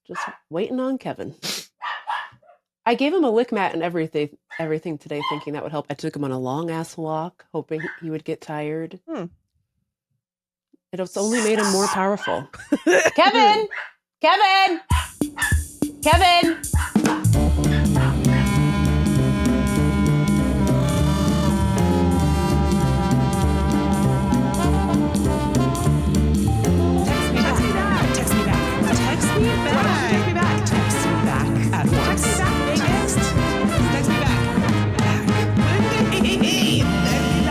Just waiting on Kevin. I gave him a lick mat and everything today, thinking that would help. I took him on a long ass walk, hoping he would get tired. It's only made him more powerful. Kevin! Kevin! Kevin!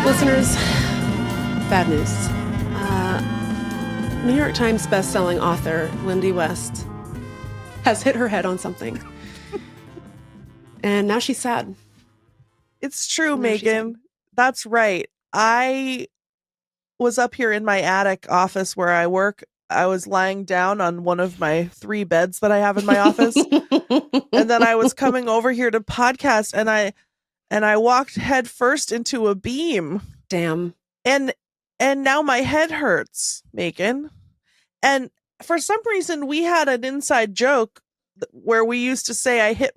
Listeners, bad news. New York Times bestselling author Lindy West has hit her head on something. And now she's sad. It's true, Megan. That's right. I was up here in my attic office where I work. I was lying down on one of my 3 beds that I have in my office. And then I was coming over here to podcast and I walked head first into a beam. Damn. And now my head hurts, Megan. And for some reason, we had an inside joke where we used to say I hit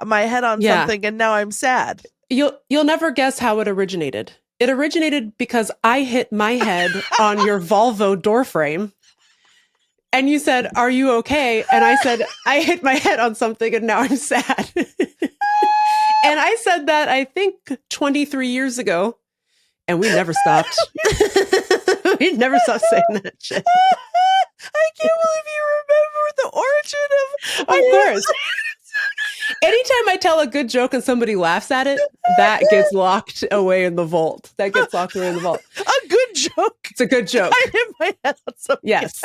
my head on something and now I'm sad. You'll never guess how it originated. It originated because I hit my head on your Volvo door frame. And you said, "Are you okay?" And I said, "I hit my head on something and now I'm sad." And I said that, I think, 23 years ago. And we never stopped. We never stopped saying that shit. I can't believe you remember the origin of course. Anytime I tell a good joke and somebody laughs at it, that gets locked away in the vault. A good joke. It's a good joke. I hit my head on something. Yes.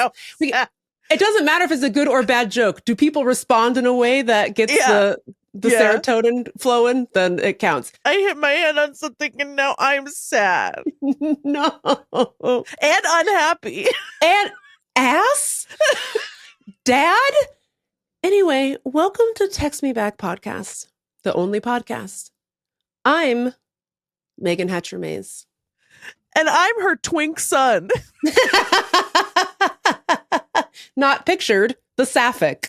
It doesn't matter if it's a good or bad joke. Do people respond in a way that gets the serotonin flowing? Then it counts. I hit my head on something and now I'm sad. No. And unhappy. And ass? Dad? Anyway, welcome to Text Me Back Podcast, the only podcast. I'm Megan Hatcher-Mays. And I'm her twink son. Not pictured, the sapphic.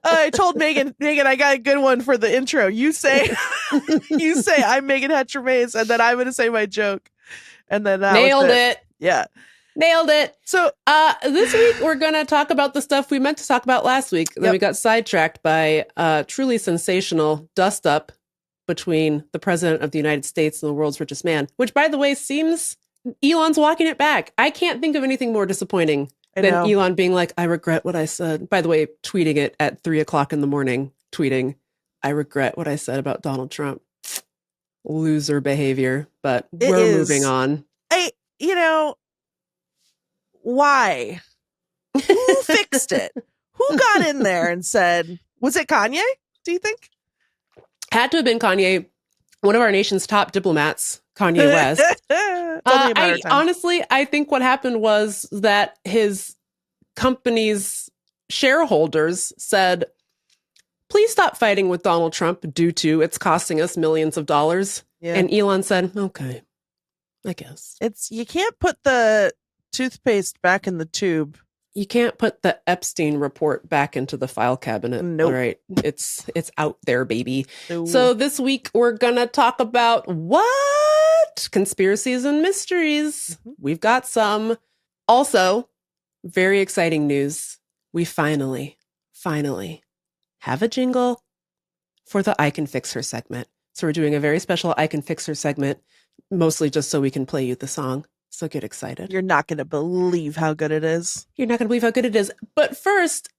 I told Megan, I got a good one for the intro. You say I'm Megan Hatcher-Mays, and then I'm going to say my joke. And then nailed it. Yeah. Nailed it. So this week, we're going to talk about the stuff we meant to talk about last week. Then we got sidetracked by a truly sensational dust-up between the president of the United States and the world's richest man, which, by the way, seems Elon's walking it back. I can't think of anything more disappointing than Elon being like, "I regret what I said." By the way, tweeting it at 3:00 in the morning, tweeting, "I regret what I said about Donald Trump." Loser behavior, but we're moving on. Why? Who fixed it? Who got in there and said, was it Kanye, do you think? Had to have been Kanye, one of our nation's top diplomats, Kanye West. I think what happened was that his company's shareholders said, "Please stop fighting with Donald Trump due to it's costing us millions of dollars." Yeah. And Elon said, "Okay, I guess." You can't put the toothpaste back in the tube. You can't put the Epstein report back into the file cabinet. Nope. All right. It's out there, baby. Ooh. So this week we're going to talk about what? Conspiracies and mysteries. Mm-hmm. We've got some. Also, very exciting news. We finally have a jingle for the I Can Fix Her segment. So we're doing a very special I Can Fix Her segment, mostly just so we can play you the song. So get excited. You're not going to believe how good it is. You're not going to believe how good it is. But first,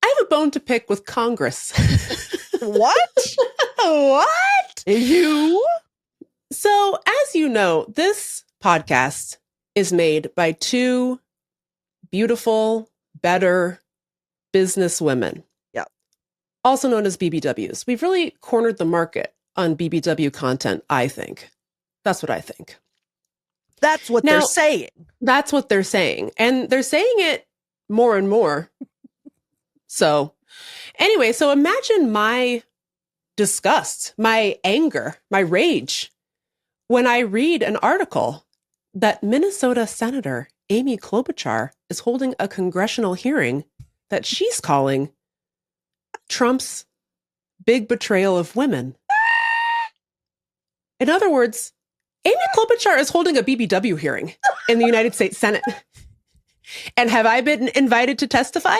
I have a bone to pick with Congress. What? What? You? So, as you know, this podcast is made by 2 beautiful, better business women. Yeah. Also known as BBWs. We've really cornered the market on BBW content, I think. That's what I think. That's what they're saying. That's what they're saying. And they're saying it more and more. So anyway, so imagine my disgust, my anger, my rage when I read an article that Minnesota Senator Amy Klobuchar is holding a congressional hearing that she's calling Trump's big betrayal of women. In other words, Amy Klobuchar is holding a BBW hearing in the United States Senate. And have I been invited to testify?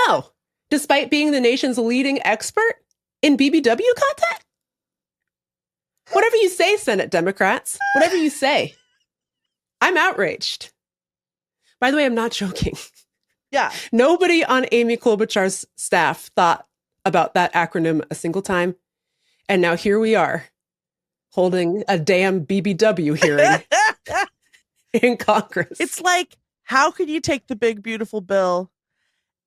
No, despite being the nation's leading expert in BBW content. Whatever you say, Senate Democrats, whatever you say, I'm outraged. By the way, I'm not joking. Yeah. Nobody on Amy Klobuchar's staff thought about that acronym a single time. And now here we are holding a damn BBW hearing in Congress. It's like, how could you take the big, beautiful bill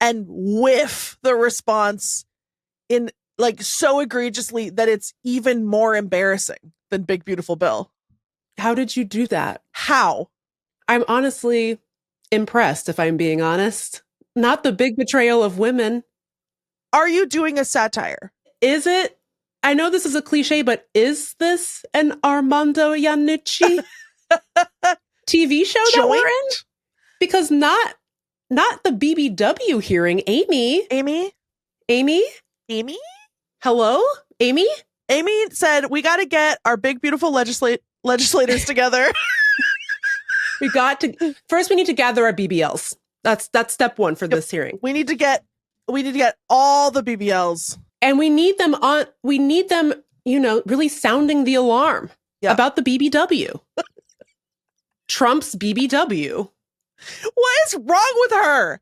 and whiff the response in like so egregiously that it's even more embarrassing than big, beautiful bill? How did you do that? How? I'm honestly impressed, if I'm being honest. Not the big betrayal of women. Are you doing a satire? Is it? I know this is a cliche, but is this an Armando Iannucci TV show that we're in? Because not the BBW hearing. Amy. Hello? Amy said, we got to get our big, beautiful legislators together. We need to gather our BBLs. That's step one for this hearing. We need to get all the BBLs. And we need them, really sounding the alarm about the BBW. Trump's BBW. What is wrong with her?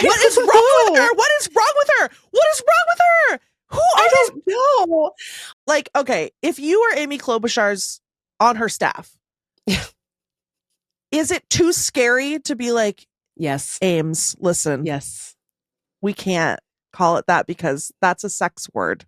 What is wrong with her? I don't know. Like, okay, if you were Amy Klobuchar's on her staff, is it too scary to be like, yes, Ames, listen, yes, we can't call it that because that's a sex word.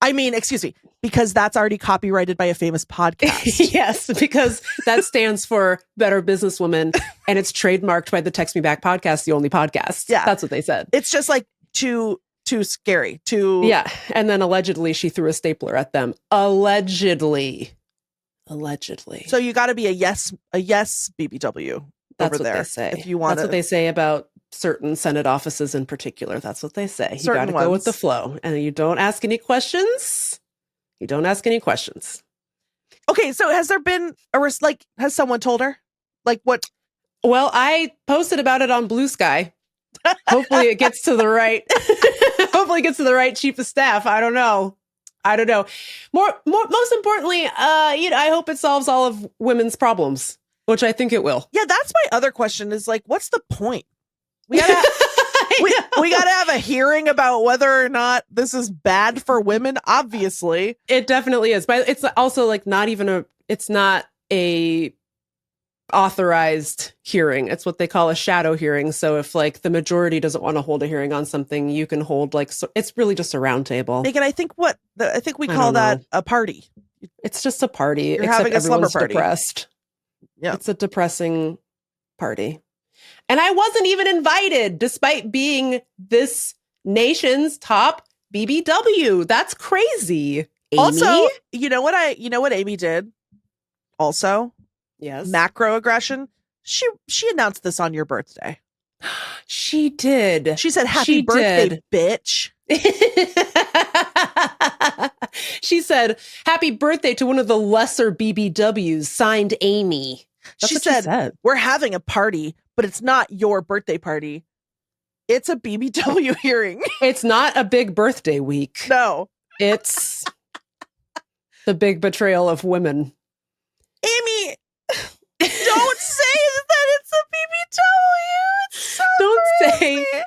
I mean, excuse me, because that's already copyrighted by a famous podcast. Yes, because that stands for Better Businesswoman and it's trademarked by the Text Me Back podcast, the only podcast. Yeah. That's what they said. It's just like too scary. Yeah. And then allegedly she threw a stapler at them. Allegedly. So you got to be a yes BBW. That's over what there they say. If you want, that's what they say about certain Senate offices in particular. That's what they say. You got to go with the flow, and you don't ask any questions. Okay, so has there been has someone told her? Like what? Well, I posted about it on Blue Sky. Hopefully it gets to the right. Hopefully it gets to the right chief of staff. I don't know. Most importantly, I hope it solves all of women's problems, which I think it will. Yeah, that's my other question is like, what's the point? We gotta we gotta have a hearing about whether or not this is bad for women. Obviously, it definitely is, but it's also like it's not a authorized hearing. It's what they call a shadow hearing. So if like the majority doesn't want to hold a hearing on something, you can hold it's really just a round table. Meagan, I think we call that a party. It's just a party. You're having a slumber party. Depressed. Yeah, it's a depressing party. And I wasn't even invited, despite being this nation's top BBW. That's crazy. Amy? Also, you know what Amy did? Also, yes, macroaggression. She announced this on your birthday. She did. She said, "Happy birthday, bitch." She said, "Happy birthday to one of the lesser BBWs." Signed, Amy. She said, "We're having a party, but it's not your birthday party. It's a BBW hearing. It's not a big birthday week. No. It's the big betrayal of women." Amy, don't say that it's a BBW. It's so don't crazy. Say.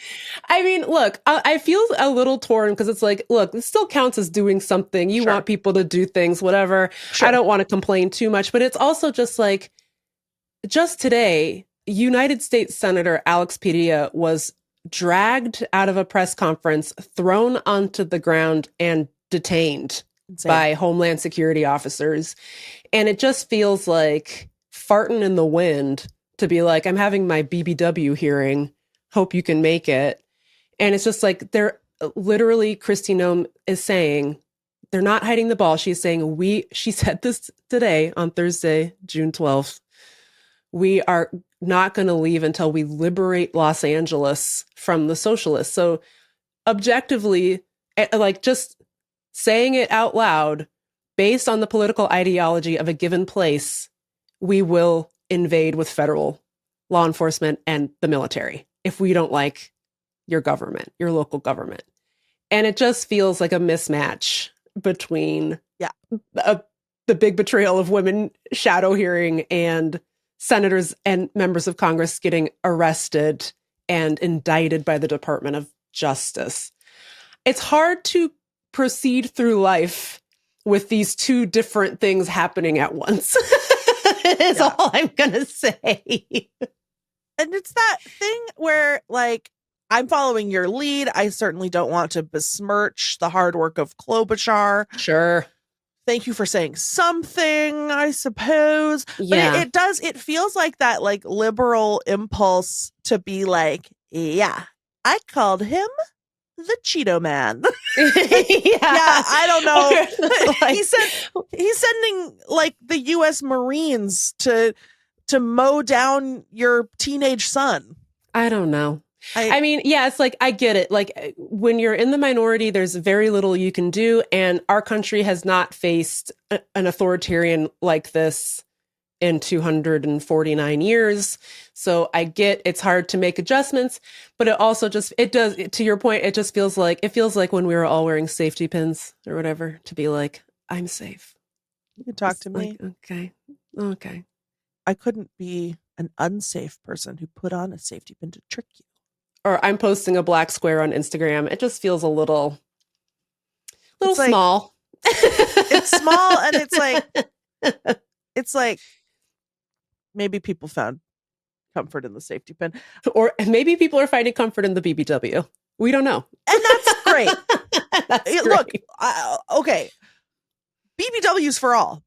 I mean, look, I feel a little torn because it's like, look, this still counts as doing something. You want people to do things, whatever. Sure. I don't want to complain too much, but it's also just like, just today, United States Senator Alex Padilla was dragged out of a press conference, thrown onto the ground, and detained by Homeland Security officers. And it just feels like farting in the wind to be like, I'm having my BBW hearing. Hope you can make it. And it's just like, they're literally, Kristi Noem is saying, they're not hiding the ball. She's saying, she said this today on Thursday, June 12th. we are not going to leave until we liberate Los Angeles from the socialists. So objectively, like just saying it out loud, based on the political ideology of a given place, we will invade with federal law enforcement and the military if we don't like your government, your local government. And it just feels like a mismatch between the big betrayal of women shadow hearing and senators and members of Congress getting arrested and indicted by the Department of Justice. It's hard to proceed through life with these two different things happening at once. Is all I'm going to say. And it's that thing where, like, I'm following your lead. I certainly don't want to besmirch the hard work of Klobuchar. Sure. Thank you for saying something, I suppose. But it feels like that, like, liberal impulse to be like, yeah, I called him the Cheeto Man. I don't know. Like, he's sending, like, the U.S. Marines to mow down your teenage son. I don't know. I mean, it's like, I get it. Like, when you're in the minority, there's very little you can do. And our country has not faced an authoritarian like this in 249 years. So I get it's hard to make adjustments, but it also just, to your point, it feels like when we were all wearing safety pins or whatever, to be like, I'm safe. You can talk to me. Like, okay. I couldn't be an unsafe person who put on a safety pin to trick you. Or I'm posting a black square on Instagram. It just feels a little small. It's small, and it's like maybe people found comfort in the safety pin, or maybe people are finding comfort in the BBW. We don't know, and that's great. That's Look, great. Okay, BBWs for all.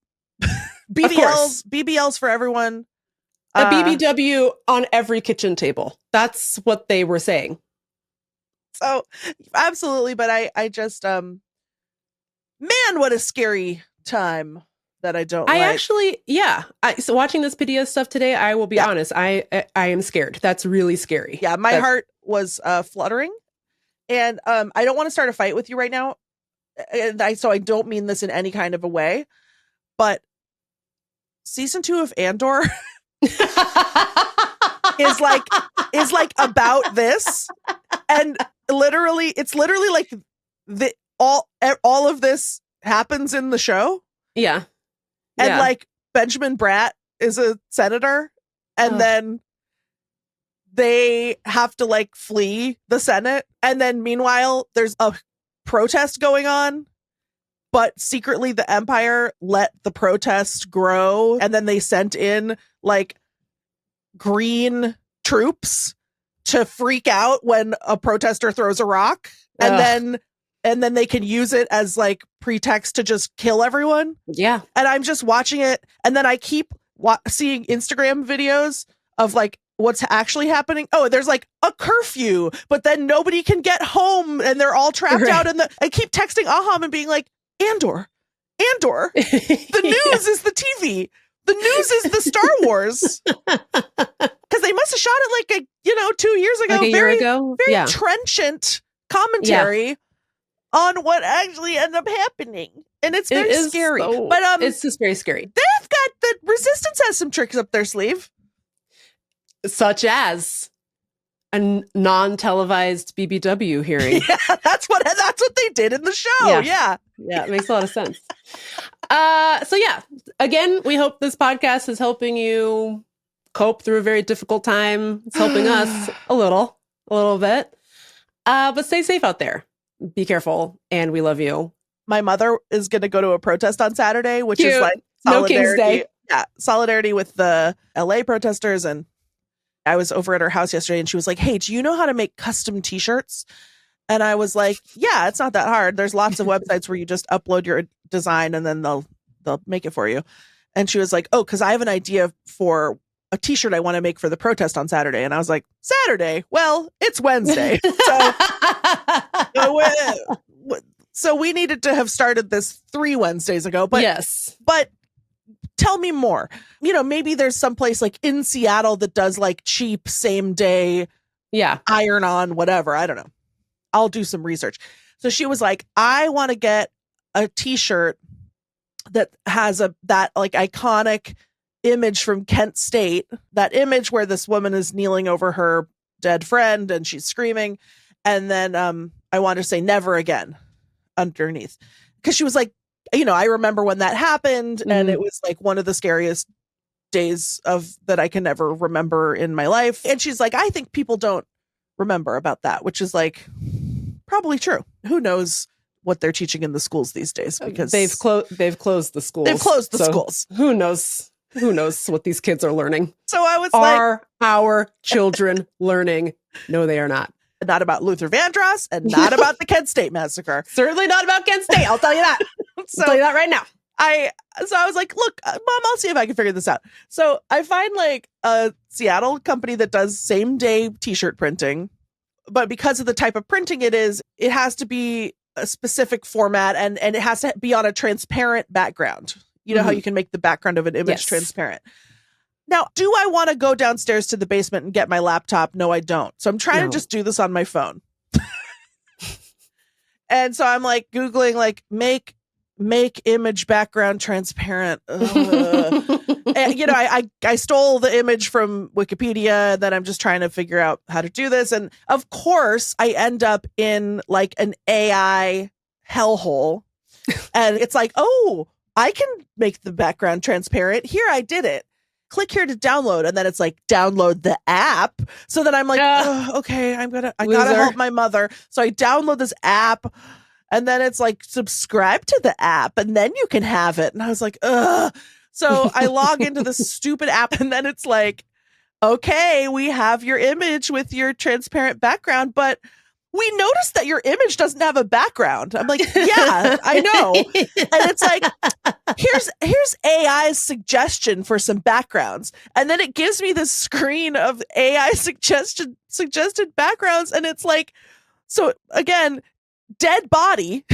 BBLs for everyone. A BBW on every kitchen table. That's what they were saying. So absolutely. But I just, man, what a scary time that I don't like. Actually, so watching this video stuff today, I will be honest, I am scared. That's really scary. Yeah. My heart was fluttering, and I don't want to start a fight with you right now. And so I don't mean this in any kind of a way, but season 2 of Andor is like about this, and it's literally like all of this happens in the show. And like Benjamin Bratt is a senator, and then they have to like flee the Senate, and then meanwhile there's a protest going on, but secretly the Empire let the protest grow, and then they sent in like green troops to freak out when a protester throws a rock, and then they can use it as like pretext to just kill everyone. And I'm just watching it, and then I keep seeing Instagram videos of like what's actually happening. Oh, there's like a curfew, but then nobody can get home, and they're all trapped out in I keep texting Aham and being like, Andor, the news is the TV. The news is the Star Wars. Because they must have shot it like 2 years ago. Like a year ago? Very trenchant commentary on what actually ended up happening. And it's very scary. But it's just very scary. They've got the Resistance has some tricks up their sleeve. Such as a non-televised BBW hearing. That's what they did in the show. Yeah, it makes a lot of sense. Again, we hope this podcast is helping you cope through a very difficult time. It's helping us a little bit. But stay safe out there. Be careful, and we love you. My mother is going to go to a protest on Saturday, which is like no King's Day. Yeah, solidarity with the LA protesters. And I was over at her house yesterday, and she was like, "Hey, do you know how to make custom T-shirts?" And I was like, "Yeah, it's not that hard. There's lots of websites where you just upload your design, and then they'll make it for you." And she was like, "Oh, because I have an idea for a T-shirt I want to make for the protest on Saturday." And I was like, "Saturday? Well, it's Wednesday." So we needed to have started this 3 Wednesdays ago. But tell me more. Maybe there's some place like in Seattle that does like cheap same day iron on, whatever. I don't know. I'll do some research. So she was like, I want to get a t-shirt that has that like iconic image from Kent State, that image where this woman is kneeling over her dead friend and she's screaming. And then I want to say never again underneath. Because she was like, I remember when that happened, and it was like one of the scariest days that I can never remember in my life. And she's like, I think people don't remember about that, which is like probably true. Who knows what they're teaching in the schools these days, because they've closed the schools. They've closed the schools. Who knows what these kids are learning? So I was are our children learning? No, they are not. Not about Luther Vandross and not about the Kent State massacre. Certainly not about Kent State. I'll tell you that. I'll tell you that right now. I was like, look, Mom, I'll see if I can figure this out. So I find like a Seattle company that does same day t-shirt printing, but because of the type of printing it has to be a specific format and it has to be on a transparent background. You know how you can make the background of an image transparent. Now, do I want to go downstairs to the basement and get my laptop? No, I don't. So I'm trying to just do this on my phone. And so I'm like Googling like make image background transparent. And, I stole the image from Wikipedia, and then I'm just trying to figure out how to do this. And of course I end up in like an AI hellhole. And it's like, oh, I can make the background transparent. Here, I did it. Click here to download, and then it's like download the app. So then I'm like, okay, I gotta help my mother. So I download this app, and then it's like subscribe to the app, and then you can have it. And I was like, ugh. So I log into this stupid app, and then it's like, okay, we have your image with your transparent background, but we noticed that your image doesn't have a background. I'm like, yeah, I know. And it's like, here's AI's suggestion for some backgrounds. And then it gives me this screen of AI suggested backgrounds. And it's like, so again, dead body.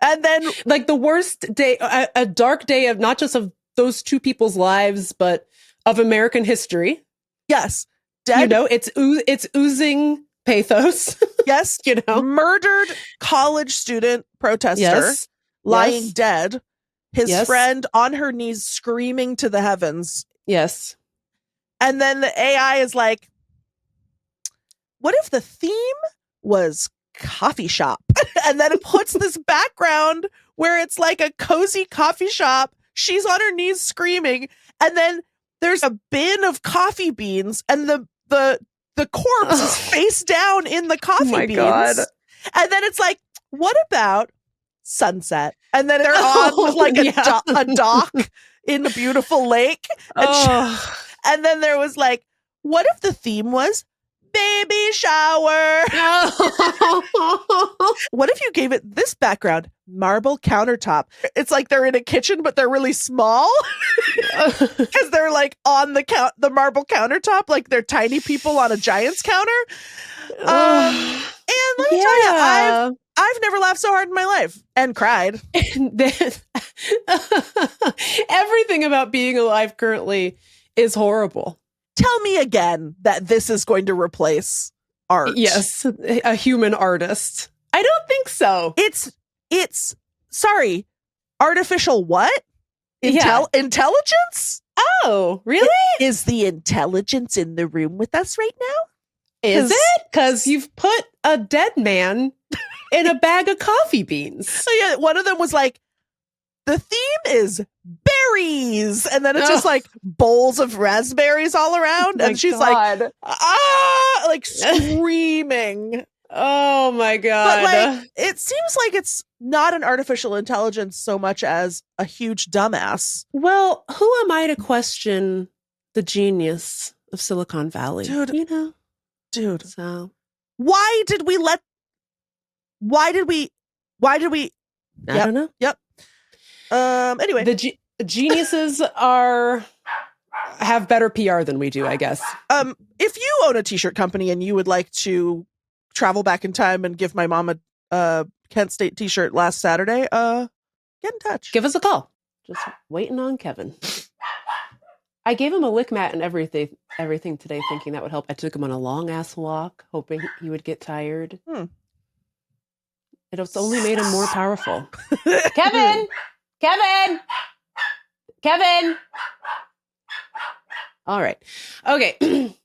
And then like the worst day, a dark day of not just of those two people's lives, but of American history. Yes. Dead. It's oozing pathos. Yes. Murdered college student protester lying dead. His friend on her knees screaming to the heavens. Yes. And then the AI is like, what if the theme was coffee shop? And then it puts this background where it's like a cozy coffee shop. She's on her knees screaming. And then there's a bin of coffee beans, and the corpse is face down in the coffee beans. God. And then it's like, what about sunset? And then they're on like a dock in a beautiful lake. And then there was like, what if the theme was baby shower? What if you gave it this background? Marble countertop. It's like they're in a kitchen, but they're really small because they're like on the marble countertop, like they're tiny people on a giant's counter. And let me tell you, I've never laughed so hard in my life and cried. Everything about being alive currently is horrible. Tell me again that this is going to replace art. Yes, a human artist. I don't think so. It's sorry, artificial what? Intelligence? Oh, really? Is the intelligence in the room with us right now? Is it? Because you've put a dead man in a bag of coffee beans. So yeah, one of them was like, the theme is berries. And then it's just like bowls of raspberries all around. And she's like, like screaming. Oh my God. But like, it seems like it's not an artificial intelligence so much as a huge dumbass. Well, who am I to question the genius of Silicon Valley? Dude. So why did we I don't know. Yep. Anyway, the geniuses have better PR than we do, I guess. If you own a t-shirt company and you would like to travel back in time and give my mom a Kent State t-shirt last Saturday, get in touch. Give us a call. Just waiting on Kevin. I gave him a lick mat and everything today, thinking that would help. I took him on a long ass walk, hoping he would get tired. It's only made him more powerful. Kevin! Kevin! Kevin! All right. Okay.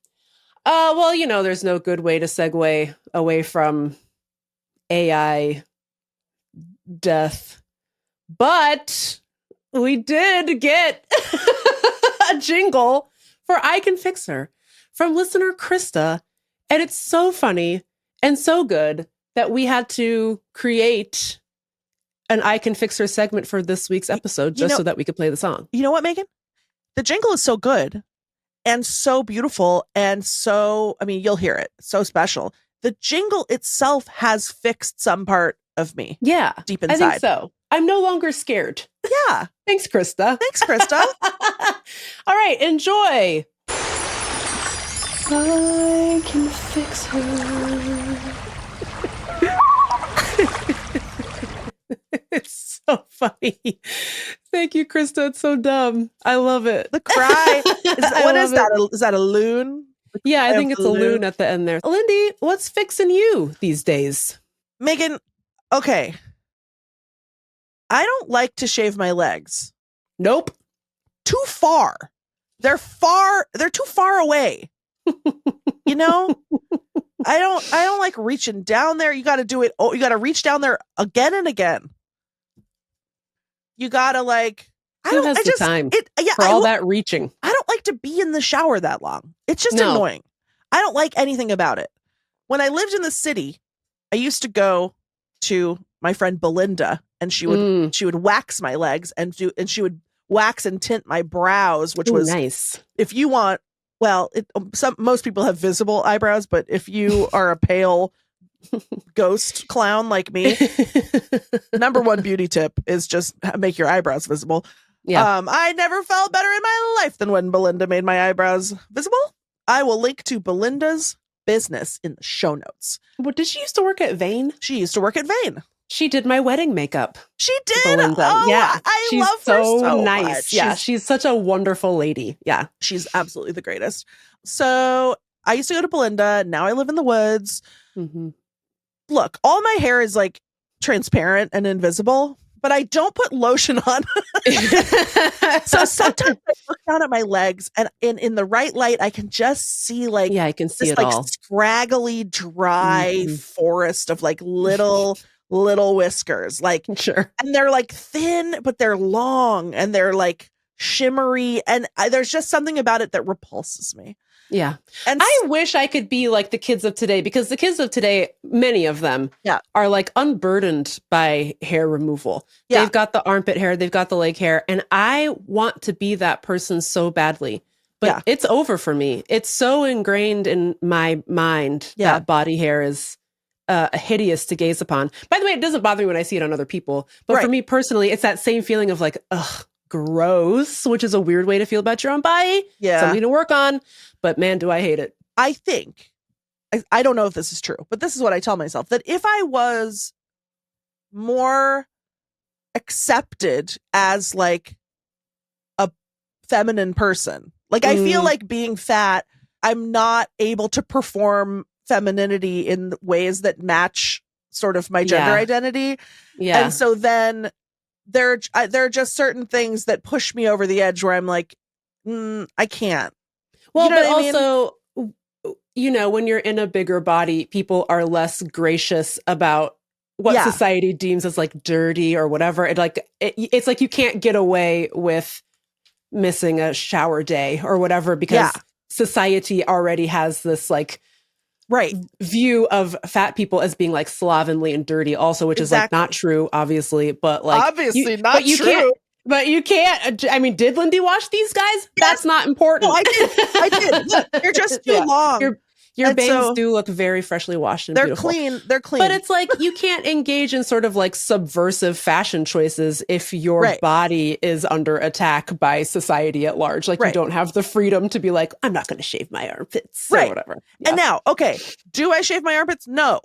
Well, you know, there's no good way to segue away from AI death, but we did get a jingle for I Can Fix Her from listener Krista. And it's so funny and so good that we had to create an I Can Fix Her segment for this week's episode so that we could play the song. You know what, Megan? The jingle is so good and so beautiful and so, I mean, you'll hear it, so special. The jingle itself has fixed some part of me. Yeah. Deep inside. I think so. I'm no longer scared. Yeah. Thanks, Krista. Thanks, Krista. All right, enjoy. I can fix her. It's so funny. Thank you, Krista. It's so dumb. I love it. The cry. What is that? Is that a loon? Yeah, I think it's a loon at the end there. Lindy, what's fixing you these days? Megan, okay. I don't like to shave my legs. Nope. Too far. They're too far away. You know? I don't like reaching down there. You got to do it. Oh, you got to reach down there again and again. You got to like, Who has the time for all that reaching? I don't like to be in the shower that long. It's just annoying. I don't like anything about it. When I lived in the city, I used to go to my friend Belinda, and she would wax my legs and she would wax and tint my brows, which was nice. If you want, well, most people have visible eyebrows, but if you are a pale ghost clown like me, number one beauty tip is just make your eyebrows visible. Yeah. I never felt better in my life than when Belinda made my eyebrows visible. I will link to Belinda's business in the show notes. Well, did she used to work at Vane? She used to work at Vane. She did my wedding makeup. She did. Belinda. Oh, yeah. I love her so nice. much. Yeah. She's such a wonderful lady. Yeah. She's absolutely the greatest. So I used to go to Belinda. Now I live in the woods. Mm-hmm. Look, all my hair is like transparent and invisible, but I don't put lotion on. So sometimes I look down at my legs, and in the right light, I can just see like, I can see this it like all. scraggly, dry forest of like little whiskers, like Sure. And they're like thin, but they're long, and they're like shimmery, and there's just something about it that repulses me. Yeah. And I wish I could be like the kids of today, because the kids of today, many of them are like unburdened by hair removal. Yeah. They've got the armpit hair, they've got the leg hair, and I want to be that person so badly. But it's over for me. It's so ingrained in my mind that body hair is hideous to gaze upon. By the way, it doesn't bother me when I see it on other people. But for me personally, it's that same feeling of like, ugh, gross, which is a weird way to feel about your own body. Yeah. Something to work on. But man, do I hate it. I think, I don't know if this is true, but this is what I tell myself, that if I was more accepted as like a feminine person, like I feel like being fat, I'm not able to perform femininity in ways that match sort of my gender identity. Yeah. And so then there are just certain things that push me over the edge where I'm like, I can't. Well, you know but what I mean? also, you know, when you're in a bigger body, people are less gracious about what society deems as like dirty or whatever. It's like you can't get away with missing a shower day or whatever, because society already has this like view of fat people as being like slovenly and dirty also, which is like not true, obviously, but like obviously not true. But you can't. I mean, did Lindy wash these guys? That's not important. No, I did. Look, they're just too long. Your bangs do look very freshly washed and beautiful. They're clean. But it's like you can't engage in sort of like subversive fashion choices if your body is under attack by society at large. Like you don't have the freedom to be like, I'm not going to shave my armpits or whatever. Yeah. And now, okay, do I shave my armpits? No.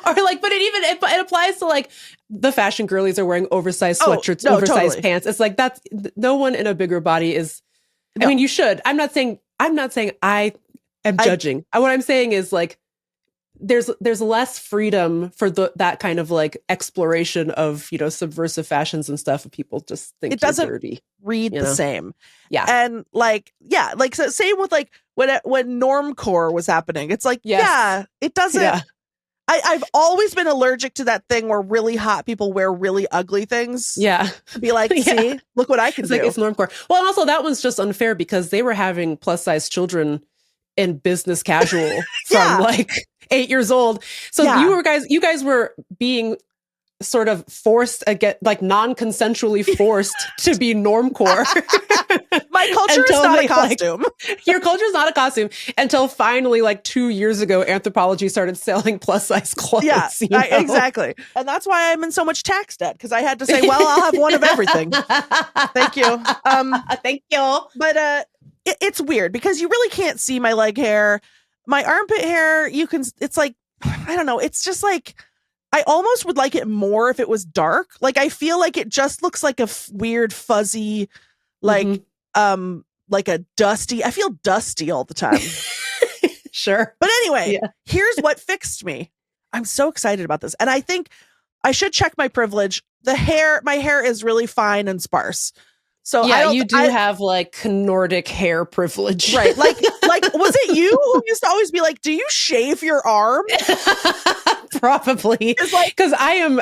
Or like, but it applies to like the fashion girlies are wearing oversized sweatshirts, oversized pants. It's like that's no one in a bigger body is. I mean, you should. I'm not saying I am judging. What I'm saying is like there's less freedom for that kind of like exploration of, you know, subversive fashions and stuff. People just think it doesn't dirty. Read the same. Yeah. And like, so same with like when normcore was happening. It's like, it doesn't. Yeah. I've always been allergic to that thing where really hot people wear really ugly things. Yeah. To be like, see, look what I can do. Like, it's normcore. Well, and also that was just unfair because they were having plus size children in business casual from like 8 years old. So you guys were being sort of forced like non-consensually forced to be normcore. My culture is not a costume. Like, your culture is not a costume until finally like 2 years ago, Anthropologie started selling plus size clothes. Yeah, exactly. And that's why I'm in so much tax debt, because I had to say, well, I'll have one of everything. Thank you. Thank you. But it's weird because you really can't see my leg hair. My armpit hair, it's like, I don't know. It's just like, I almost would like it more if it was dark. Like, I feel like it just looks like a weird, fuzzy, like, like a dusty, I feel dusty all the time. Sure. But anyway, here's what fixed me. I'm so excited about this. And I think I should check my privilege. My hair is really fine and sparse. So you do have like Nordic hair privilege. Right. Like, was it you who used to always be like, do you shave your arm? Probably. Because I am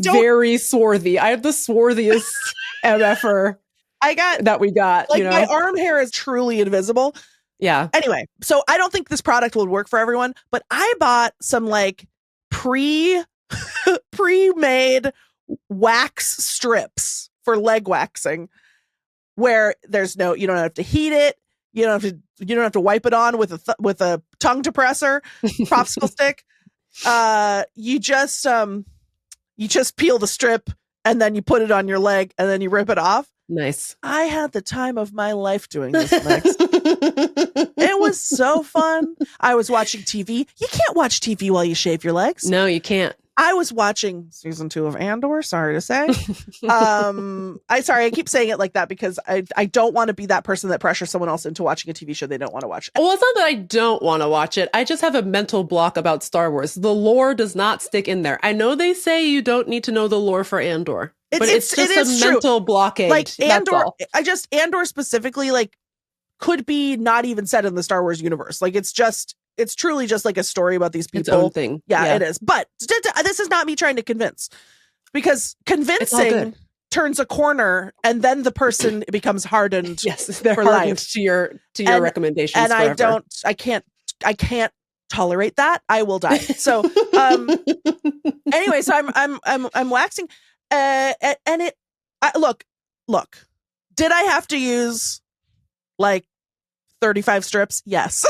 very swarthy. I have the swarthiest MFer that we got. Like, you know? My arm hair is truly invisible. Yeah. Anyway, so I don't think this product would work for everyone, but I bought some like pre-made wax strips for leg waxing, where you don't have to heat it. You don't have to wipe it on with a tongue depressor, popsicle stick. You just peel the strip and then you put it on your leg and then you rip it off. Nice. I had the time of my life doing this, Max. It was so fun. I was watching TV. You can't watch TV while you shave your legs. No, you can't. I was watching season 2 of Andor. Sorry to say. I keep saying it like that because I don't want to be that person that pressures someone else into watching a TV show they don't want to watch. Well, it's not that I don't want to watch it. I just have a mental block about Star Wars. The lore does not stick in there. I know they say you don't need to know the lore for Andor, but it's just a mental blockade. Like Andor, Andor specifically, like, could be not even set in the Star Wars universe. Like, it's truly just like a story about these people. Its own thing. Yeah, it is. But this is not me trying to convince, because convincing turns a corner and then the person becomes hardened. Yes, they're hardened to your recommendations. And forever. I can't tolerate that. I will die. So anyway, so I'm waxing and look, did I have to use like 35 strips? Yes.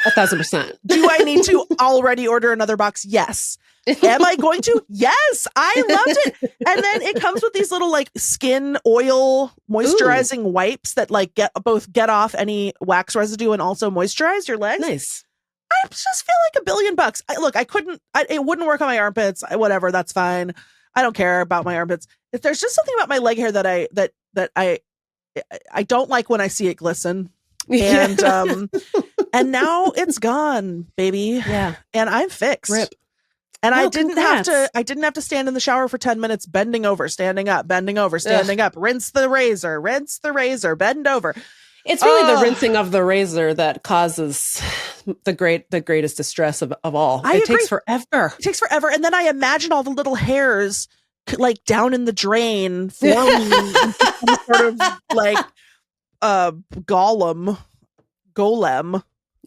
1,000%. Do I need to already order another box? Yes. Am I going to? Yes. I loved it. And then it comes with these little like skin oil moisturizing wipes that like get off any wax residue and also moisturize your legs. Nice. I just feel like $1 billion. It wouldn't work on my armpits. Whatever. That's fine. I don't care about my armpits. If there's just something about my leg hair that I don't like when I see it glisten. And and now it's gone, baby. Yeah. And I'm fixed. Rip. And I didn't have to stand in the shower for 10 minutes, bending over, standing up, bending over, standing up, rinse the razor, bend over. It's really the rinsing of the razor that causes the greatest distress of all. It takes forever. It takes forever. And then I imagine all the little hairs like down in the drain, forming sort of like golem.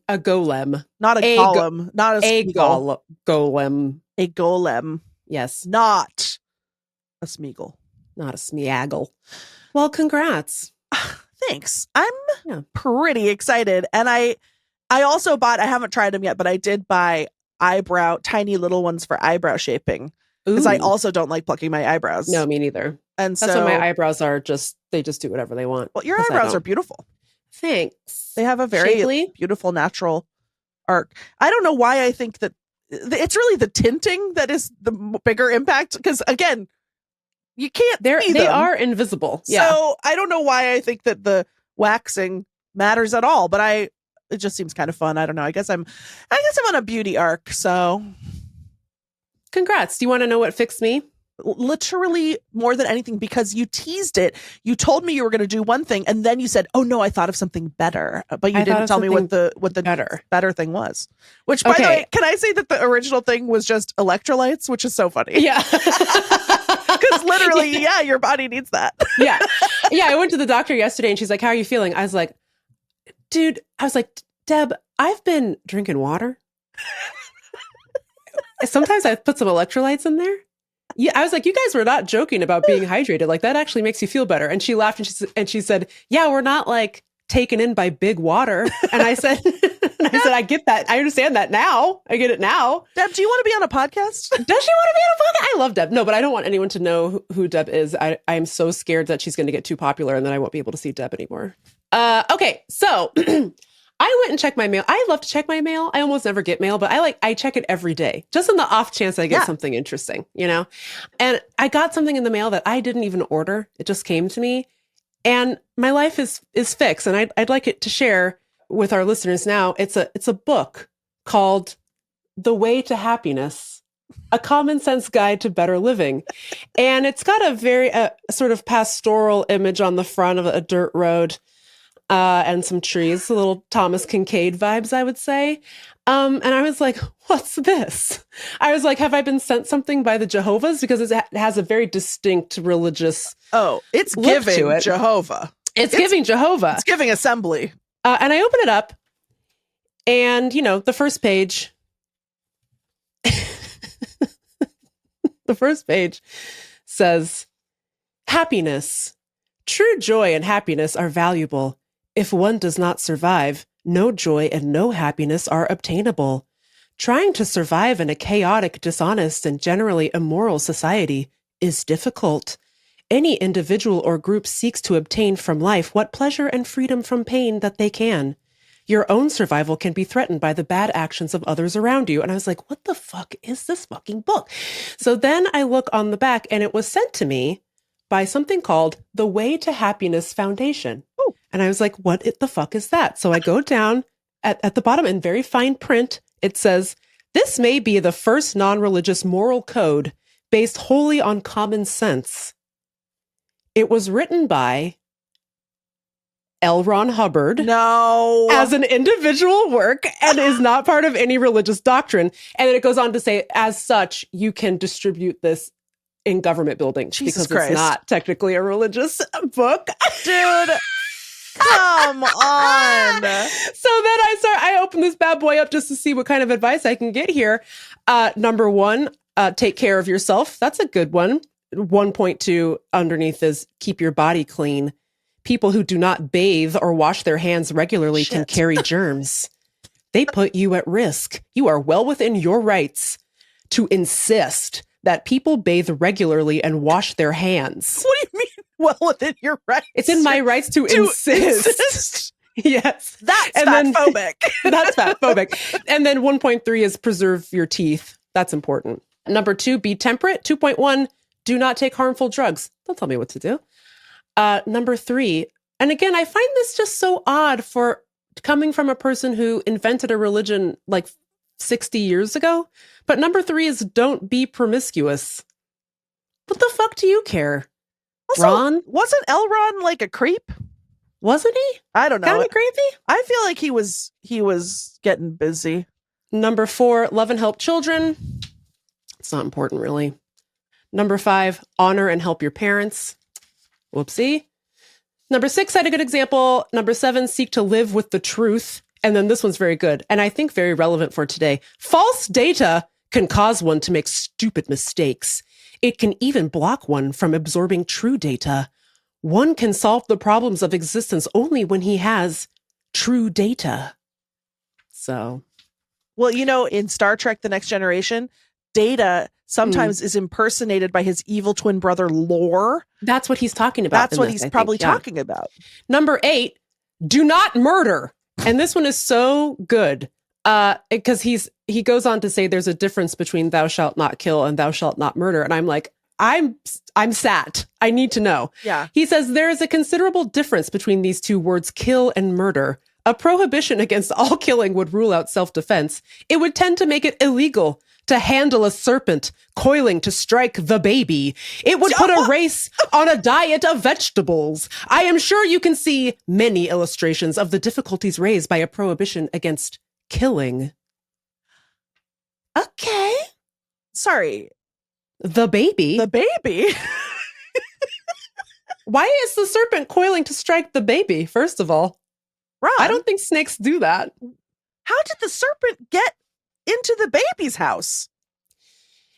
A golem. Not a golem. Not a golem. A golem. Yes. Not a Smeagol. Not a Smeagol. Well, congrats. Thanks. I'm pretty excited. And I also bought, I haven't tried them yet, but I did buy tiny little ones for eyebrow shaping. Because I also don't like plucking my eyebrows. No, me neither. And that's why my eyebrows are they just do whatever they want. Well, your eyebrows are beautiful. Thanks. They have a very beautiful natural arc. I don't know why I think that it's really the tinting that is the bigger impact. Because again, you can't see they them. are invisible. Yeah. So I don't know why I think that the waxing matters at all, but it just seems kind of fun. I don't know. I guess I'm on a beauty arc. So congrats. Do you want to know what fixed me? Literally more than anything, because you teased it. You told me you were going to do one thing, and then you said, "Oh no, I thought of something better," but you didn't tell me what the better thing was. Which, by the way, can I say that the original thing was just electrolytes, which is so funny. Yeah, because literally, yeah, your body needs that. yeah. I went to the doctor yesterday, and she's like, "How are you feeling?" I was like, "Deb, I've been drinking water. Sometimes I put some electrolytes in there." Yeah, I was like, you guys were not joking about being hydrated. Like, that actually makes you feel better. And she laughed and she said, yeah, we're not like taken in by big water. And I said, I get that. I understand that now. I get it now. Deb, do you want to be on a podcast? Does she want to be on a podcast? I love Deb. No, but I don't want anyone to know who Deb is. I'm so scared that she's going to get too popular and then I won't be able to see Deb anymore. Okay, so I went and checked my mail. I love to check my mail. I almost never get mail, but I check it every day, just in the off chance I get something interesting, you know? And I got something in the mail that I didn't even order. It just came to me. And my life is fixed. And I'd like it to share with our listeners now. It's a book called The Way to Happiness, A Common Sense Guide to Better Living. And it's got a very sort of pastoral image on the front of a dirt road. And some trees, a little Thomas Kincaid vibes, I would say. And I was like, what's this? I was like, have I been sent something by the Jehovah's? Because it has a very distinct religious it's giving to it. Jehovah. It's giving Jehovah. It's giving assembly. And I open it up and, the first page, says, happiness. True joy and happiness are valuable. If one does not survive, no joy and no happiness are obtainable. Trying to survive in a chaotic, dishonest, and generally immoral society is difficult. Any individual or group seeks to obtain from life what pleasure and freedom from pain that they can. Your own survival can be threatened by the bad actions of others around you. And I was like, what the fuck is this fucking book? So then I look on the back and it was sent to me by something called the Way to Happiness Foundation. Ooh. And I was like, what the fuck is that? So I go down at the bottom in very fine print. It says, this may be the first non-religious moral code based wholly on common sense. It was written by L. Ron Hubbard. No. As an individual work and is not part of any religious doctrine. And then it goes on to say, as such, you can distribute this in government buildings. Jesus because Christ. It's not technically a religious book. Dude, come on. So then I open this bad boy up just to see what kind of advice I can get here. Number one, take care of yourself. That's a good one. 1.2 underneath is keep your body clean. People who do not bathe or wash their hands regularly can carry germs. They put you at risk. You are well within your rights to insist that people bathe regularly and wash their hands. What do you mean, well within your rights? It's in my rights to insist. Yes. That's fatphobic. That's fatphobic. And then 1.3 is preserve your teeth. That's important. Number 2, be temperate. 2.1, do not take harmful drugs. Don't tell me what to do. Number 3, and again, I find this just so odd for coming from a person who invented a religion like 60 years ago. But number 3 is don't be promiscuous. What the fuck do you care? Also, Ron? Wasn't L. Ron like a creep? Wasn't he? I don't know. Kind of creepy? I feel like he was getting busy. Number 4, love and help children. It's not important, really. Number 5, honor and help your parents. Whoopsie. Number 6, I had a good example. Number 7, seek to live with the truth. And then this one's very good, and I think very relevant for today. False data can cause one to make stupid mistakes. It can even block one from absorbing true data. One can solve the problems of existence only when he has true data. So. Well, in Star Trek The Next Generation, Data sometimes is impersonated by his evil twin brother, Lore. That's what he's talking about. That's what he's probably talking about. Number 8, do not murder. And this one is so good. Because he goes on to say there's a difference between thou shalt not kill and thou shalt not murder. And I'm like, I'm sat. I need to know. Yeah. He says there is a considerable difference between these two words, kill and murder. A prohibition against all killing would rule out self-defense. It would tend to make it illegal to handle a serpent coiling to strike the baby. It would put a race on a diet of vegetables. I am sure you can see many illustrations of the difficulties raised by a prohibition against killing. Okay. Sorry. The baby? The baby? Why is the serpent coiling to strike the baby, first of all? Ron, I don't think snakes do that. How did the serpent get into the baby's house?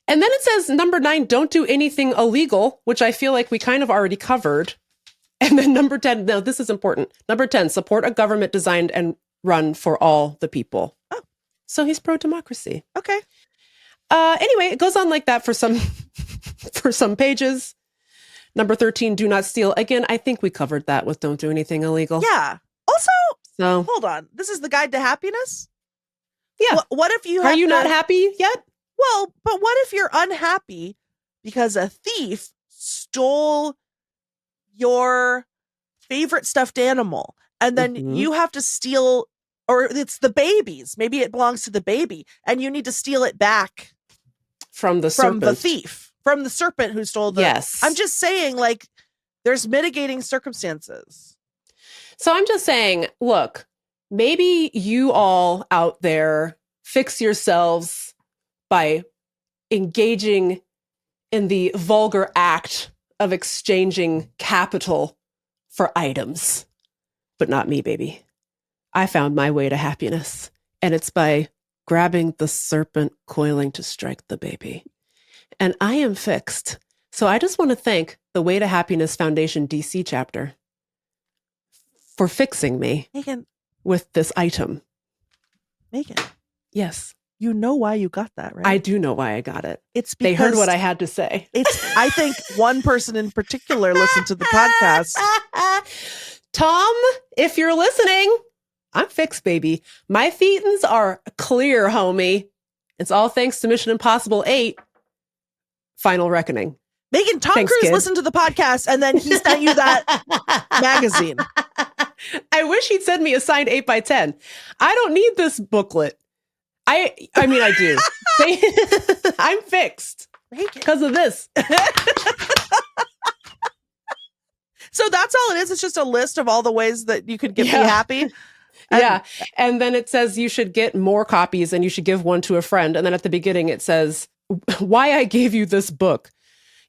And then it says, number 9, don't do anything illegal, which I feel like we kind of already covered. And then number 10, no, this is important. Number 10, support a government designed and run for all the people. Oh. So he's pro-democracy. Okay. Anyway, it goes on like that for some for some pages. Number 13, do not steal. Again, I think we covered that with don't do anything illegal. Yeah. Also, so hold on. This is the guide to happiness? Yeah. What if you Are you not happy yet? Well, but what if you're unhappy because a thief stole your favorite stuffed animal and then you have to steal, or it's the baby's, maybe it belongs to the baby and you need to steal it back from the thief, from the serpent who stole the. Yes. I'm just saying, like, there's mitigating circumstances. So I'm just saying, look, maybe you all out there fix yourselves by engaging in the vulgar act of exchanging capital for items. But not me, baby. I found my way to happiness, and it's by grabbing the serpent coiling to strike the baby. And I am fixed. So I just want to thank the Way to Happiness Foundation DC chapter for fixing me Meagan, with this item. Meagan. Yes. You know why you got that, right? I do know why I got it. It's because they heard what I had to say. I think one person in particular listened to the podcast. Tom, if you're listening, I'm fixed, baby. My thetans are clear, homie. It's all thanks to Mission Impossible 8, Final Reckoning. Meagan, Tom Thanks, Cruise kid. listened to the podcast and then he sent you that magazine. I wish he'd send me a signed 8x10. I don't need this booklet. I mean, I do. I'm fixed because of this. So that's all it is. It's just a list of all the ways that you could get me happy. And then it says you should get more copies and you should give one to a friend. And then at the beginning, it says, why I gave you this book.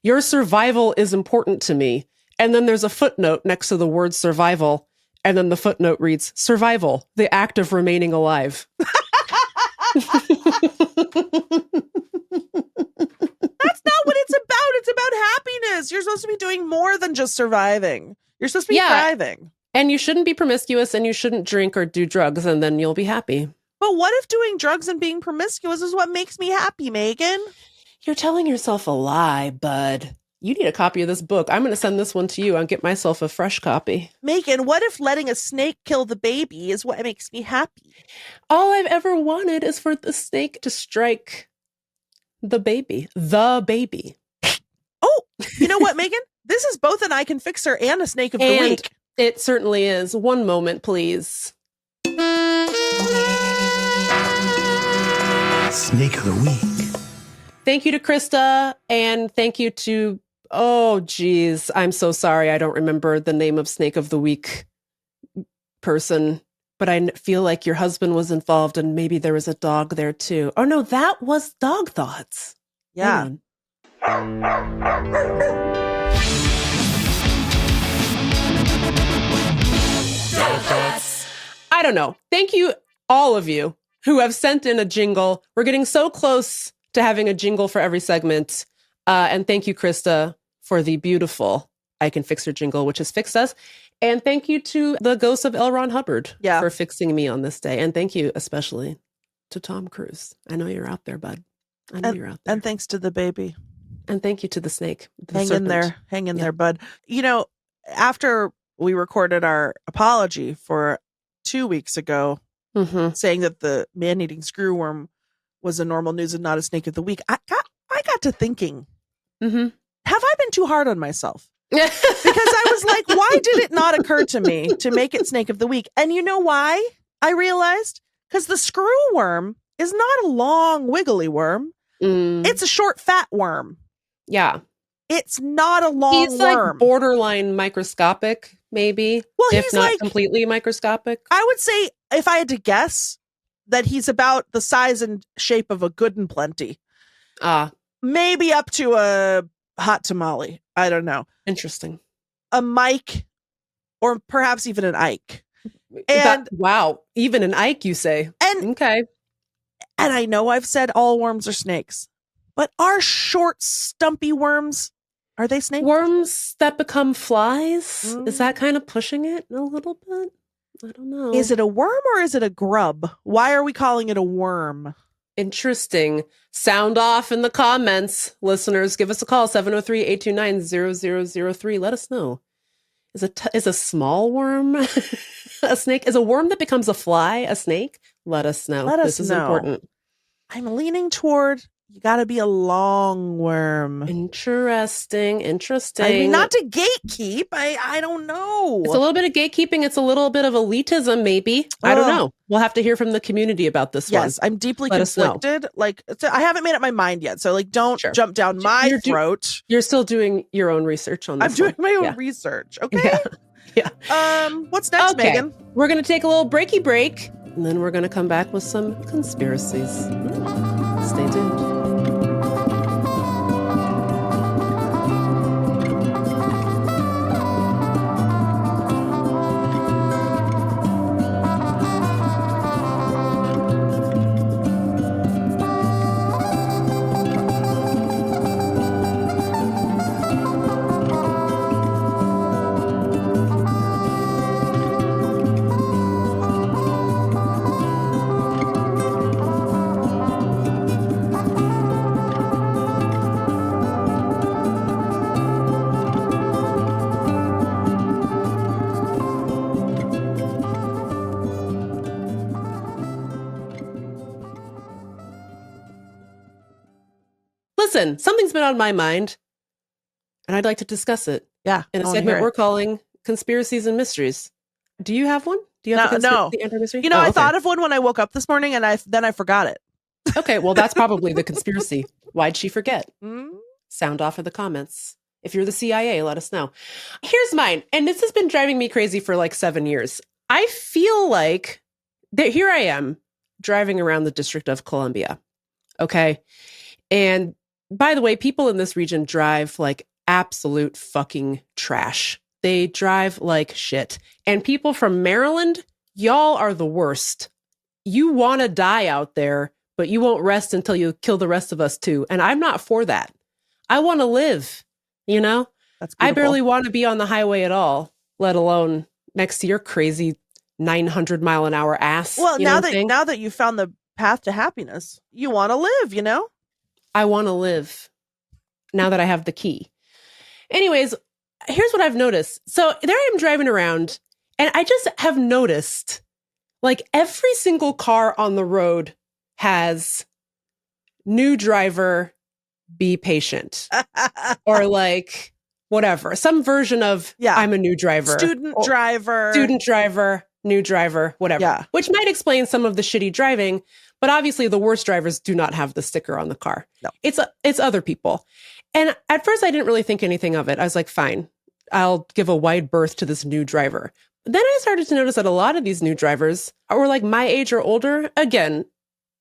Your survival is important to me. And then there's a footnote next to the word survival. And then the footnote reads, survival, the act of remaining alive. That's not what it's about. It's about happiness. You're supposed to be doing more than just surviving. You're supposed to be thriving. And you shouldn't be promiscuous and you shouldn't drink or do drugs and then you'll be happy. But what if doing drugs and being promiscuous is what makes me happy, Meagan? You're telling yourself a lie, bud. You need a copy of this book. I'm going to send this one to you. I'll get myself a fresh copy. Meagan, what if letting a snake kill the baby is what makes me happy? All I've ever wanted is for the snake to strike the baby. The baby. Oh, you know what, Meagan? This is both an I Can Fixer and a Snake of the Week. It certainly is. One moment, please. Snake of the Week. Thank you to Krista, and thank you to, oh, geez, I'm so sorry. I don't remember the name of Snake of the Week person, but I feel like your husband was involved and maybe there was a dog there too. Oh, no, that was Dog Thoughts. Yeah. I don't know. Thank you, all of you who have sent in a jingle. We're getting so close to having a jingle for every segment. And thank you, Krista, for the beautiful I Can Fix Her jingle, which has fixed us. And thank you to the ghost of L. Ron Hubbard for fixing me on this day. And thank you especially to Tom Cruise. I know you're out there, bud. I know you're out there. And thanks to the baby. And thank you to the snake. Hang in there, bud. You know, after we recorded our apology for 2 weeks ago, saying that the man-eating screwworm was a normal news and not a snake of the week. I got to thinking, have I been too hard on myself? Because I was like, why did it not occur to me to make it snake of the week? And you know why I realized? Because the screwworm is not a long, wiggly worm. It's a short, fat worm. Yeah. It's not a long he's worm. Like borderline microscopic, maybe. Well, if not like, completely microscopic. I would say, if I had to guess, that he's about the size and shape of a Good and Plenty. Maybe up to a hot tamale. I don't know. Interesting. A Mike, or perhaps even an Ike. And wow, even an Ike, you say? And okay. And I know I've said all worms are snakes, but are short, stumpy worms, are they snakes? Worms that become flies? Is that kind of pushing it a little bit? I don't know. Is it a worm or is it a grub? Why are we calling it a worm? Interesting. Sound off in the comments. Listeners, give us a call, 703-829-0003. Let us know. Is a small worm a snake? Is a worm that becomes a fly a snake? Let us know. This is important. I'm leaning toward you got to be a long worm. Interesting. I mean, not to gatekeep. I don't know. It's a little bit of gatekeeping. It's a little bit of elitism, maybe. I don't know. We'll have to hear from the community about this one. Yes, I'm deeply conflicted. Like, I haven't made up my mind yet. So, like, don't jump down my throat. You're still doing your own research on this. I'm doing my own research. Okay. Yeah. What's next, Megan? We're going to take a little breaky break, and then we're going to come back with some conspiracies. Stay tuned. Listen, something's been on my mind, and I'd like to discuss it. Yeah. In a segment we're calling Conspiracies and Mysteries. Do you have one? Do you have a conspiracy and mystery? You know, I thought of one when I woke up this morning, and then I forgot it. Okay, well, that's probably the conspiracy. Why'd she forget? Sound off in the comments. If you're the CIA, let us know. Here's mine, and this has been driving me crazy for like 7 years. I feel like that here I am driving around the District of Columbia. Okay. And by the way, people in this region drive like absolute fucking trash. They drive like shit. And people from Maryland, y'all are the worst. You want to die out there, but you won't rest until you kill the rest of us too. And I'm not for that. I want to live, you know? That's beautiful. I barely want to be on the highway at all, let alone next to your crazy 900 mile an hour ass. Well, now that you've found the path to happiness, you want to live, you know? I want to live now that I have the key. Anyways, here's what I've noticed. So there I am driving around, and I just have noticed like every single car on the road has new driver, be patient, or like whatever, some version of I'm a new driver, student driver, new driver, whatever. Yeah. Which might explain some of the shitty driving, but obviously the worst drivers do not have the sticker on the car. No. It's other people. And at first I didn't really think anything of it. I was like, fine, I'll give a wide berth to this new driver. But then I started to notice that a lot of these new drivers were like my age or older. Again,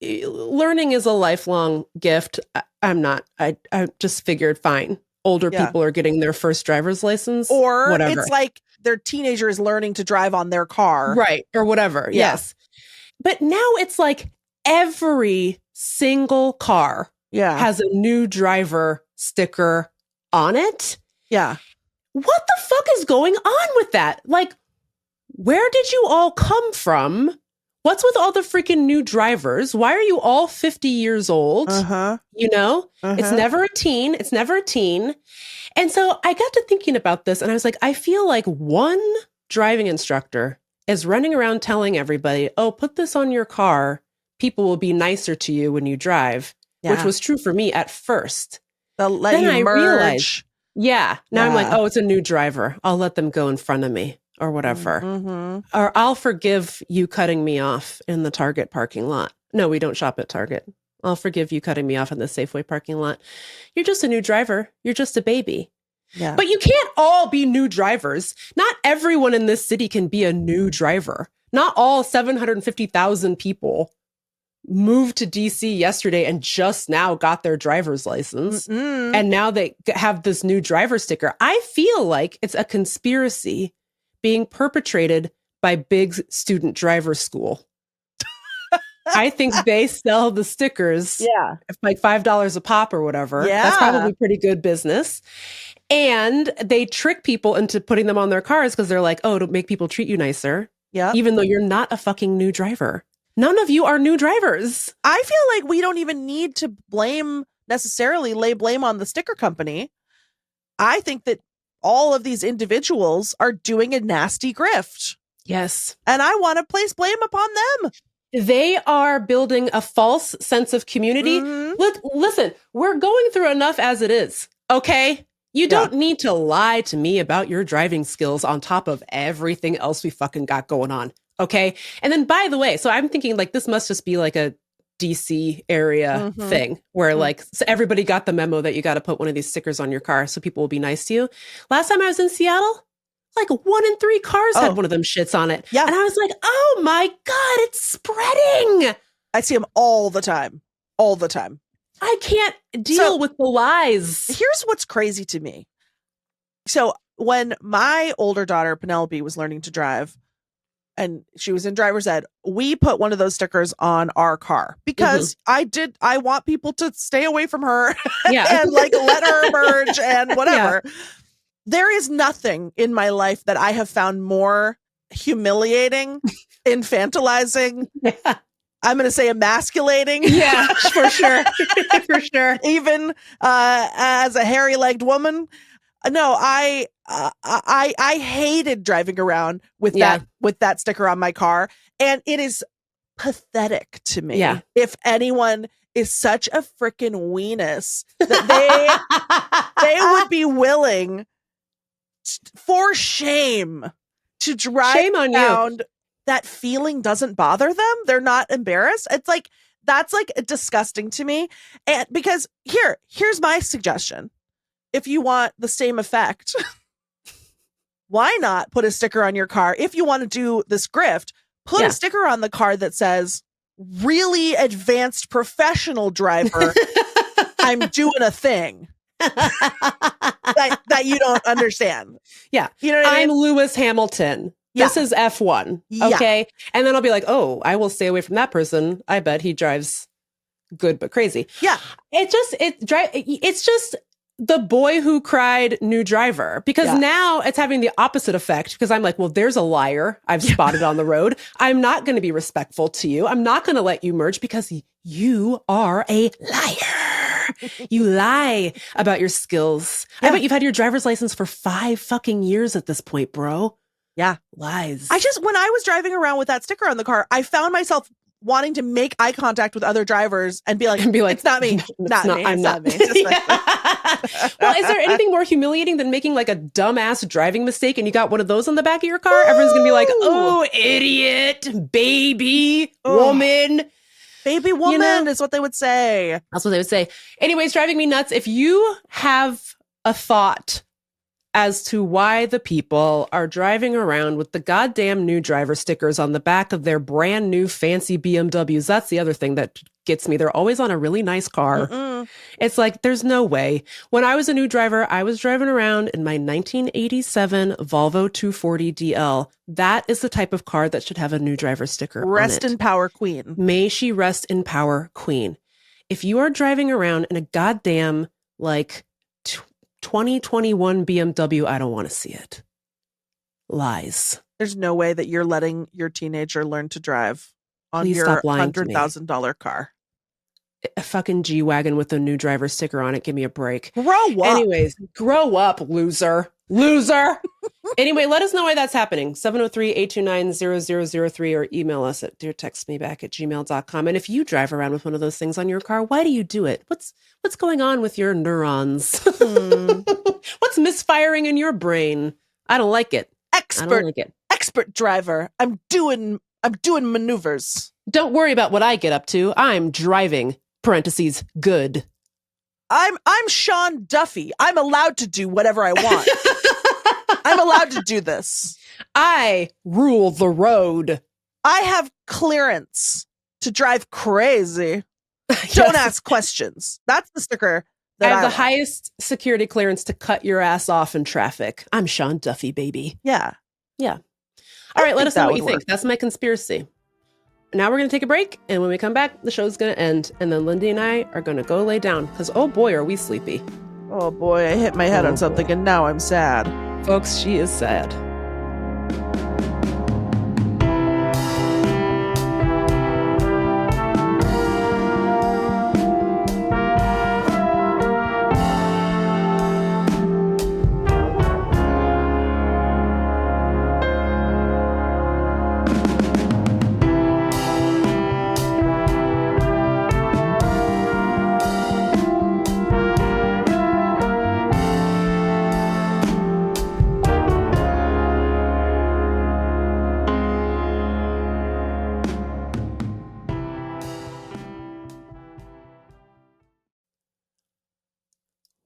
learning is a lifelong gift. I just figured, fine, older people are getting their first driver's license. Or whatever. It's like their teenager is learning to drive on their car. Right. Or whatever. Yeah. Yes. But now it's like every single car has a new driver sticker on it. Yeah. What the fuck is going on with that? Like, where did you all come from? What's with all the freaking new drivers? Why are you all 50 years old? You know, it's never a teen. It's never a teen. And so I got to thinking about this, and I was like, I feel like one driving instructor is running around telling everybody, oh, put this on your car. People will be nicer to you when you drive, which was true for me at first. They'll let Then you I realized, merge. now I'm like, oh, it's a new driver. I'll let them go in front of me or whatever. Mm-hmm. Or I'll forgive you cutting me off in the Target parking lot. No, we don't shop at Target. I'll forgive you cutting me off in the Safeway parking lot. You're just a new driver. You're just a baby. Yeah. But you can't all be new drivers. Not everyone in this city can be a new driver. Not all 750,000 people moved to DC yesterday and just now got their driver's license. Mm-mm. And now they have this new driver sticker. I feel like it's a conspiracy being perpetrated by Big Student Driver School. I think they sell the stickers like $5 a pop or whatever. Yeah. That's probably pretty good business. And they trick people into putting them on their cars because they're like, oh, to make people treat you nicer. Yeah. Even though you're not a fucking new driver. None of you are new drivers. I feel like we don't even need to lay blame on the sticker company. I think that all of these individuals are doing a nasty grift. Yes. And I want to place blame upon them. They are building a false sense of community. Listen, we're going through enough as it is, okay? You don't need to lie to me about your driving skills on top of everything else we fucking got going on, okay? And then, by the way, so I'm thinking like this must just be like a DC area thing where like so everybody got the memo that you got to put one of these stickers on your car so people will be nice to you. Last time I was in Seattle, like 1 in 3 cars had one of them shits on it. Yeah. And I was like, oh my God, it's spreading. I see them all the time. All the time. I can't deal with the lies. Here's what's crazy to me. So when my older daughter, Penelope, was learning to drive and she was in driver's ed, we put one of those stickers on our car because I want people to stay away from her and like let her emerge and whatever. Yeah. There is nothing in my life that I have found more humiliating, infantilizing, I'm going to say emasculating. Yeah, for sure. For sure. Even as a hairy-legged woman. No, I hated driving around with that sticker on my car. And it is pathetic to me if anyone is such a freaking weenus that they would be willing for shame to drive around. That feeling doesn't bother them. They're not embarrassed. It's like, that's like disgusting to me. And because here's my suggestion. If you want the same effect, why not put a sticker on your car? If you want to do this grift, put a sticker on the car that says, really advanced professional driver, I'm doing a thing. that you don't understand. Yeah. You know what I mean? I'm Lewis Hamilton. This is F1. Okay. And then I'll be like, oh, I will stay away from that person. I bet he drives good but crazy. Yeah. It's just the boy who cried new driver, because now it's having the opposite effect, because I'm like, well, there's a liar I've spotted on the road. I'm not going to be respectful to you. I'm not going to let you merge because you are a liar. You lie about your skills. I bet you've had your driver's license for 5 fucking years at this point, bro. Yeah. Lies. When I was driving around with that sticker on the car, I found myself wanting to make eye contact with other drivers and be like, it's not me. Not me. It's not me. Well, is there anything more humiliating than making like a dumbass driving mistake and you got one of those on the back of your car? Everyone's going to be like, oh, idiot, baby, woman. Baby woman is what they would say. That's what they would say. Anyways, driving me nuts. If you have a thought as to why the people are driving around with the goddamn new driver stickers on the back of their brand new fancy BMWs. That's the other thing that gets me. They're always on a really nice car. It's like, there's no way. When I was a new driver, I was driving around in my 1987 Volvo 240 DL. That is the type of car that should have a new driver sticker on it. Rest in power, queen. May she rest in power, queen. If you are driving around in a goddamn, like, 2021 BMW, I don't want to see it. Lies. There's no way that you're letting your teenager learn to drive on Please your stop lying to me. $100,000 car. A fucking G-Wagon with a new driver sticker on it. Give me a break. Grow up. Anyways, grow up, loser. Loser. Anyway, let us know why that's happening. 703-829-0003 or email us at deartextmeback@gmail.com. And if you drive around with one of those things on your car, why do you do it? What's going on with your neurons? What's misfiring in your brain? I don't like it. Expert driver. I'm doing maneuvers. Don't worry about what I get up to. I'm driving. Parentheses, good. I'm Sean Duffy. I'm allowed to do whatever I want. I'm allowed to do this. I rule the road. I have clearance to drive crazy. Yes. Don't ask questions. That's the sticker. I have the highest security clearance to cut your ass off in traffic. I'm Sean Duffy, baby. Yeah. Yeah. All right, let us know what you think. That's my conspiracy. Now we're going to take a break, and when we come back, the show's going to end, and then Lindy and I are going to go lay down, because oh boy, are we sleepy. Oh boy, I hit my head on something, and now I'm sad. Folks, she is sad.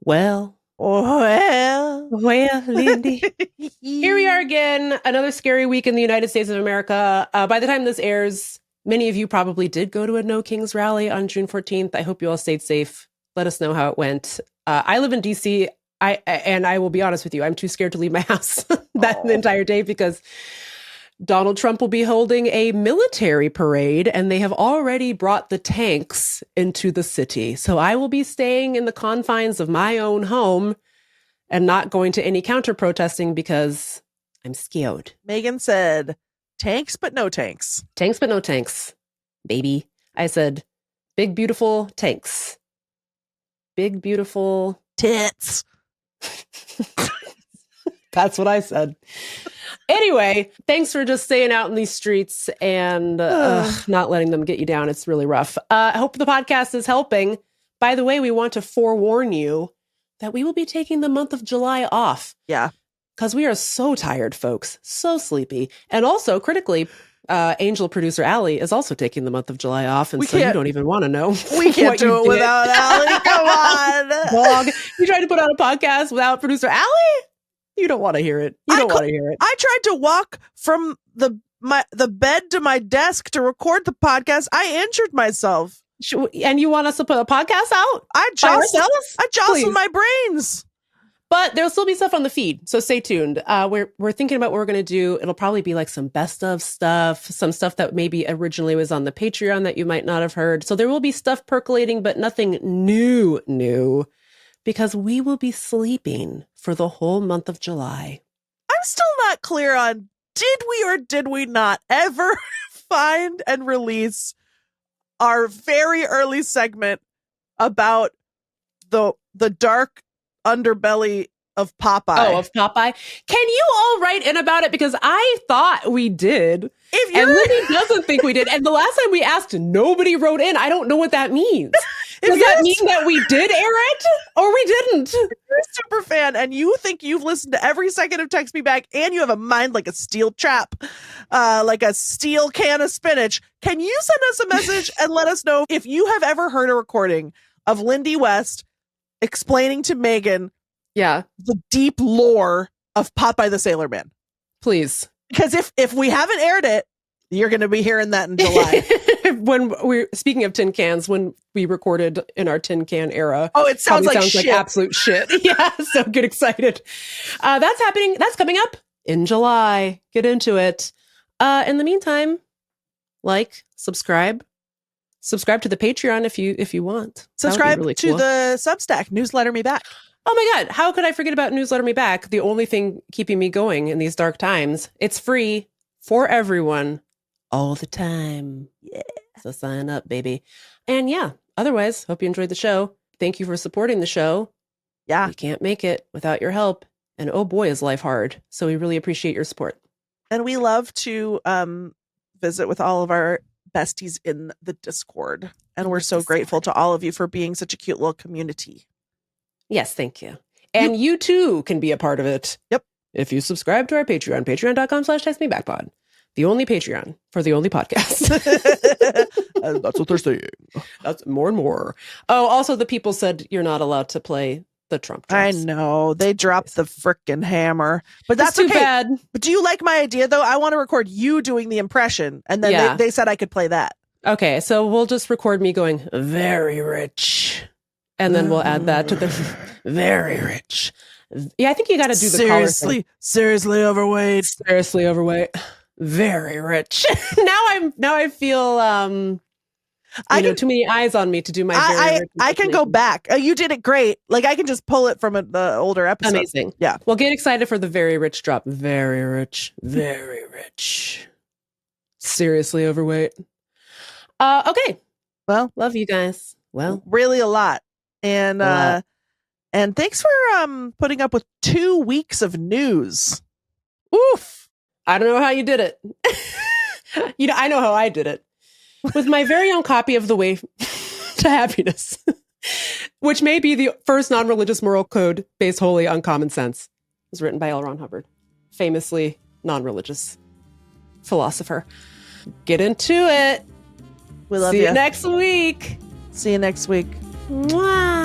Well, Lindy. Here we are again. Another scary week in the United States of America. By the time this airs, many of you probably did go to a No Kings rally on June 14th. I hope you all stayed safe. Let us know how it went. I live in DC. And I will be honest with you, I'm too scared to leave my house the entire day because Donald Trump will be holding a military parade, and they have already brought the tanks into the city. So I will be staying in the confines of my own home and not going to any counter protesting because I'm scared. Meagan said, tanks, but no tanks. Tanks, but no tanks, baby. I said, big, beautiful tanks. Big, beautiful tits. That's what I said. Anyway, thanks for just staying out in these streets and not letting them get you down. It's really rough. I hope the podcast is helping. By the way, we want to forewarn you that we will be taking the month of July off. Yeah. Because we are so tired, folks. So sleepy. And also, critically, Angel producer Allie is also taking the month of July off. And so you don't even want to know. We can't do it without Allie. Come on. Dog. You tried to put out a podcast without producer Allie? You don't want to hear it. You don't want to hear it. I tried to walk from the bed to my desk to record the podcast. I injured myself. And you want us to put a podcast out? I jostled my brains. But there'll still be stuff on the feed, so stay tuned. We're thinking about what we're going to do. It'll probably be like some best of stuff, some stuff that maybe originally was on the Patreon that you might not have heard. So there will be stuff percolating, but nothing new, because we will be sleeping for the whole month of July. I'm still not clear on did we or did we not ever find and release our very early segment about the dark underbelly of Popeye. Oh, of Popeye. Can you all write in about it? Because I thought we did. And Lindy doesn't think we did. And the last time we asked, nobody wrote in. I don't know what that means. Does that mean that we did air it or we didn't? If you're a super fan and you think you've listened to every second of Text Me Back and you have a mind like a steel trap, like a steel can of spinach, can you send us a message and let us know if you have ever heard a recording of Lindy West explaining to Meagan the deep lore of Popeye the Sailor Man? Please. Because if we haven't aired it, you're going to be hearing that in July. When we're speaking of tin cans, when we recorded in our tin can era. Oh, it sounds like absolute shit. Yeah, so get excited. That's happening. That's coming up in July. Get into it. In the meantime, subscribe to the Patreon if you want. Subscribe really to the Substack, Newsletter Me Back. Oh my God, how could I forget about Newsletter Me Back? The only thing keeping me going in these dark times. It's free for everyone all the time. Yeah. So sign up, baby. And otherwise, hope you enjoyed the show. Thank you for supporting the show. Yeah. We can't make it without your help. And oh boy, is life hard. So we really appreciate your support. And we love to visit with all of our besties in the Discord. And we're so grateful to all of you for being such a cute little community. Yes, thank you. And you too can be a part of it. Yep. If you subscribe to our Patreon, patreon.com/textmebackpod. The only Patreon for the only podcast. That's what they're saying. That's more and more. Oh, also the people said you're not allowed to play the Trump drops. I know. They dropped the frickin' hammer. But that's too okay. bad. But do you like my idea, though? I want to record you doing the impression. And then they said I could play that. Okay, so we'll just record me going, very rich. And then we'll add that to the very rich. Yeah, I think you got to do the collar thing. Seriously overweight. Seriously overweight. Very rich. now I feel too many eyes on me to do my very rich. I can go back. You did it great. Like I can just pull it from the older episode. Amazing. Yeah. Well, get excited for the very rich drop. Very rich. Very rich. Seriously overweight. Okay. Well, love you guys. Well, really a lot. And and thanks for putting up with 2 weeks of news. Oof. I don't know how you did it. I know how I did it. With my very own copy of The Way to Happiness, which may be the first non-religious moral code based wholly on common sense. It was written by L. Ron Hubbard, famously non-religious philosopher. Get into it. We love you. See you you next week. See you next week. Mwah.